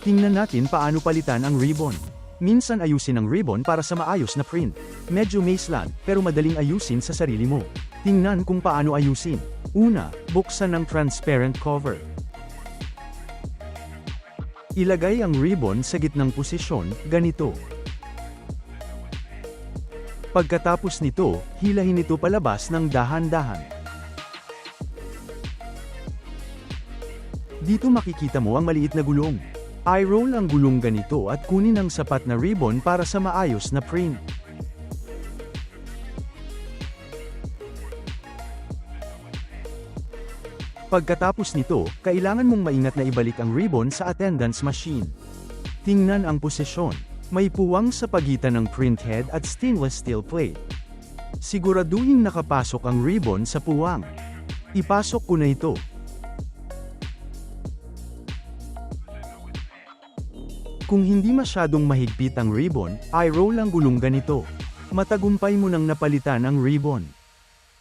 Tingnan natin paano palitan ang ribbon. Minsan ayusin ang ribbon para sa maayos na print. Medyo maze-lan, pero madaling ayusin sa sarili mo. Tingnan kung paano ayusin. Una, buksan ang transparent cover. Ilagay ang ribbon sa gitnang posisyon, ganito. Pagkatapos nito, hilahin ito palabas ng dahan-dahan. Dito makikita mo ang maliit na gulong. I-roll ang gulong ganito at kunin ang sapat na ribbon para sa maayos na print. Pagkatapos nito, kailangan mong maingat na ibalik ang ribbon sa attendance machine. Tingnan ang posisyon. May puwang sa pagitan ng print head at stainless steel plate. Siguraduhin nakapasok ang ribbon sa puwang. Ipasok ko na ito. Kung hindi masyadong mahigpit ang ribbon, i-roll ang gulong ganito. Matagumpay mo nang napalitan ang ribbon.